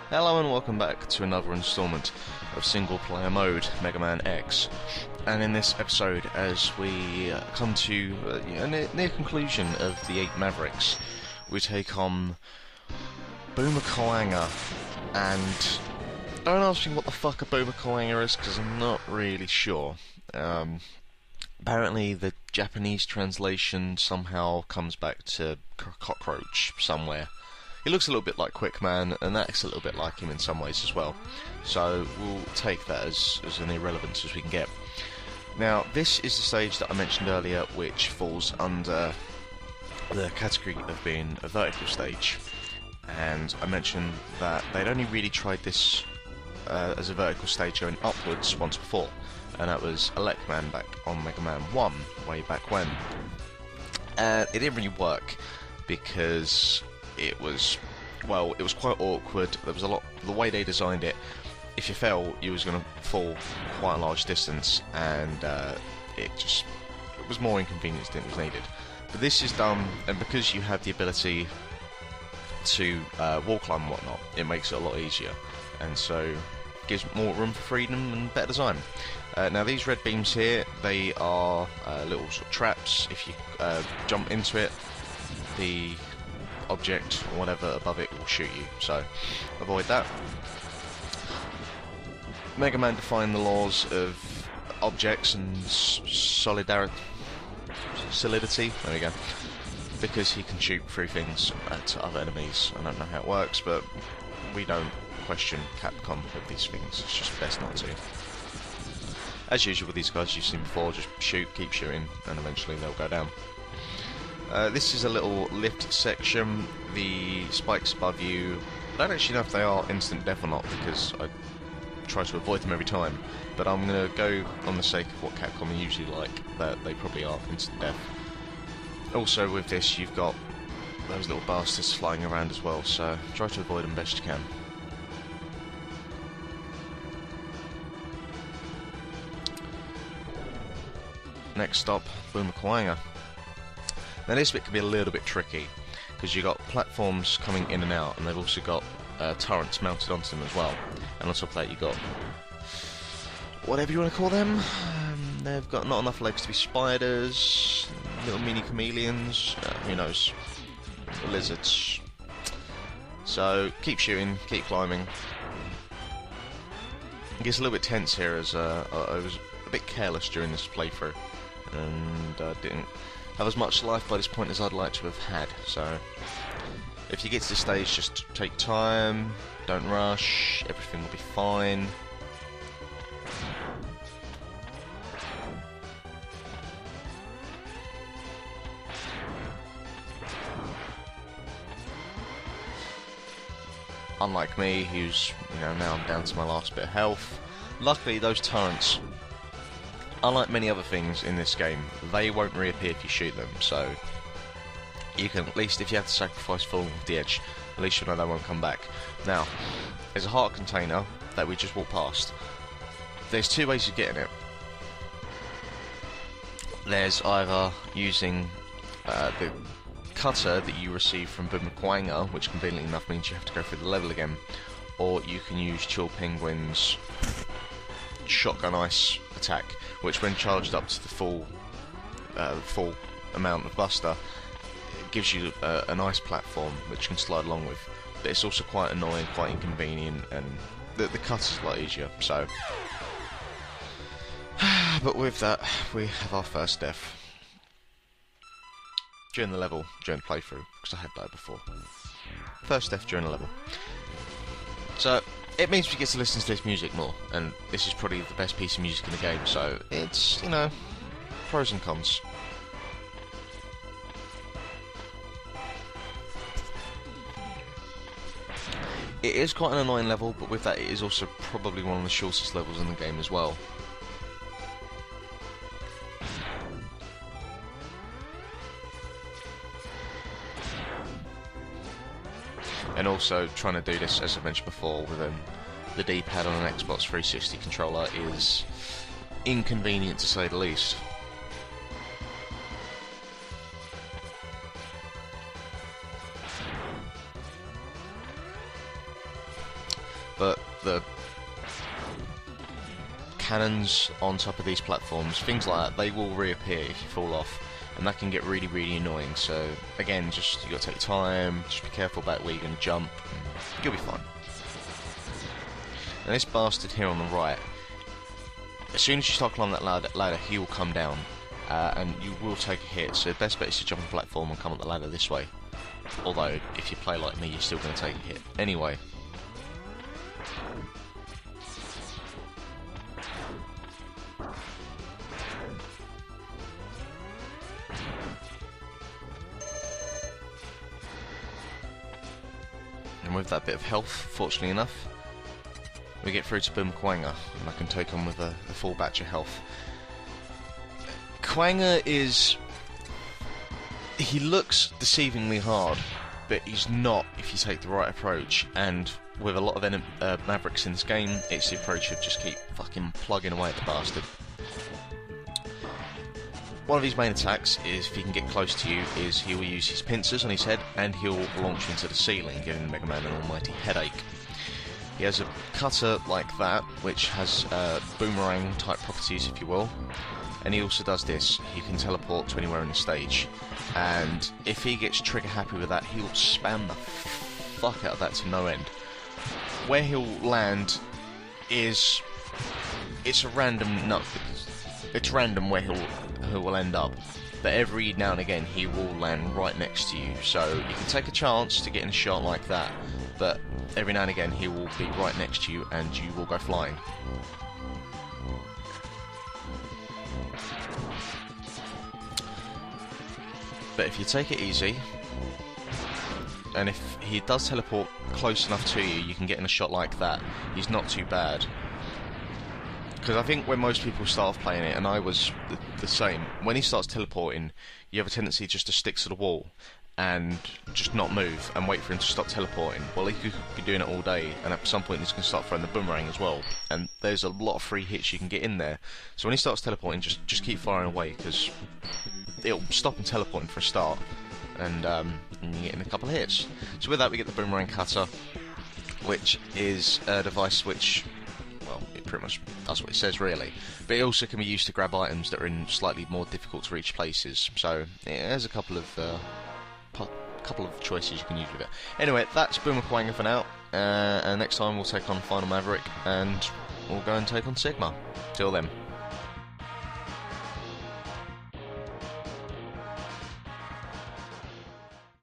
Hello and welcome back to another installment of single player mode Mega Man X. And in this episode, as we come to near conclusion of the 8 Mavericks, we take on Boomer Koanga. And don't ask me what the fuck a Boomer Koanga is, because I'm not really sure. Apparently the Japanese translation somehow comes back to cockroach somewhere. He looks a little bit like Quickman, and that's a little bit like him in some ways as well. So we'll take that as an irrelevance as we can get. Now, this is the stage that I mentioned earlier, which falls under the category of being a vertical stage. And I mentioned that they'd only really tried this as a vertical stage going upwards once before, and that was Elecman back on Mega Man 1, way back when. It didn't really work because it was quite awkward. There was a lot, the way they designed it, if you fell, you was going to fall quite a large distance, and it was more inconvenience than it was needed. But this is done, and because you have the ability to wall climb and whatnot, it makes it a lot easier, and so gives more room for freedom and better design. Now these red beams here, they are little sort of traps. If you jump into it, the object or whatever above it will shoot you, so avoid that. Mega Man defined the laws of objects and solidity, there we go, because he can shoot through things at other enemies. I don't know how it works, but we don't question Capcom with these things, it's just best not to. As usual with these guys you've seen before, just shoot, keep shooting, and eventually they'll go down. This is a little lift section. The spikes above you, I don't actually know if they are instant death or not, because I try to avoid them every time, but I'm going to go on the sake of what Capcom are usually like, that they probably are instant death. Also with this you've got those little bastards flying around as well, so try to avoid them best you can. Next stop, Boomer Koanga. Now this bit can be a little bit tricky, because you've got platforms coming in and out, and they've also got turrets mounted onto them as well. And on top of that you've got whatever you want to call them. They've got not enough legs to be spiders, little mini chameleons, who knows, lizards. So keep shooting, keep climbing. It gets a little bit tense here as I was a bit careless during this playthrough, and didn't have as much life by this point as I'd like to have had, so if you get to this stage, just take time, don't rush, everything will be fine. Unlike me, who's, now I'm down to my last bit of health, luckily those turrets, unlike many other things in this game, they won't reappear if you shoot them, so you can, at least if you have to sacrifice falling off the edge, at least you know they won't come back. Now, there's a heart container that we just walked past. There's two ways of getting it. There's either using the cutter that you receive from Boomer Koanga, which conveniently enough means you have to go through the level again, or you can use Chill Penguin's shotgun ice attack, which when charged up to the full amount of Buster, it gives you an ice platform which you can slide along with. But it's also quite annoying, quite inconvenient, and the cut is a lot easier, so but with that we have our first death during the level, during the playthrough, because I had died before. First death during the level. So it means we get to listen to this music more, and this is probably the best piece of music in the game, so it's, pros and cons. It is quite an annoying level, but with that it is also probably one of the shortest levels in the game as well. And also, trying to do this, as I mentioned before, with the D-pad on an Xbox 360 controller is inconvenient to say the least. but the cannons on top of these platforms, things like that, they will reappear if you fall off, and that can get really, really annoying. So again, just you got to take your time, just be careful about where you're going to jump, you'll be fine. Now this bastard here on the right, as soon as you start climbing that ladder, he will come down, and you will take a hit, so the best bet is to jump on the platform and come up the ladder this way. Although, if you play like me, you're still going to take a hit. Anyway. And with that bit of health, fortunately enough, we get through to Boom Quanga, and I can take on with a full batch of health. Quanga is... he looks deceivingly hard, but he's not if you take the right approach, and with a lot of Mavericks in this game, it's the approach of just keep fucking plugging away at the bastard. One of his main attacks is, if he can get close to you, is he will use his pincers on his head and he'll launch into the ceiling, giving Mega Man an almighty headache. He has a cutter like that, which has boomerang type properties, if you will, and he also does this. He can teleport to anywhere in the stage, and if he gets trigger happy with that, he'll spam the fuck out of that to no end. Where he'll land is... it's a random... no, it's random where he will end up, but every now and again he will land right next to you, so you can take a chance to get in a shot like that, but every now and again he will be right next to you and you will go flying. But if you take it easy, and if he does teleport close enough to you, you can get in a shot like that, he's not too bad. Because I think when most people start off playing it, and I was the same, when he starts teleporting, you have a tendency just to stick to the wall and just not move and wait for him to stop teleporting. Well, he could be doing it all day, and at some point he's going to start throwing the boomerang as well, and there's a lot of free hits you can get in there. So when he starts teleporting, just keep firing away, because it'll stop him teleporting for a start, and you get in a couple of hits. So with that we get the boomerang cutter, which is a device which... well, it pretty much does what it says, really. But it also can be used to grab items that are in slightly more difficult to reach places. So, yeah, there's a couple of choices you can use with it. Anyway, that's Boomer Quanga for now. And next time we'll take on Final Maverick, and we'll go and take on Sigma. Till then.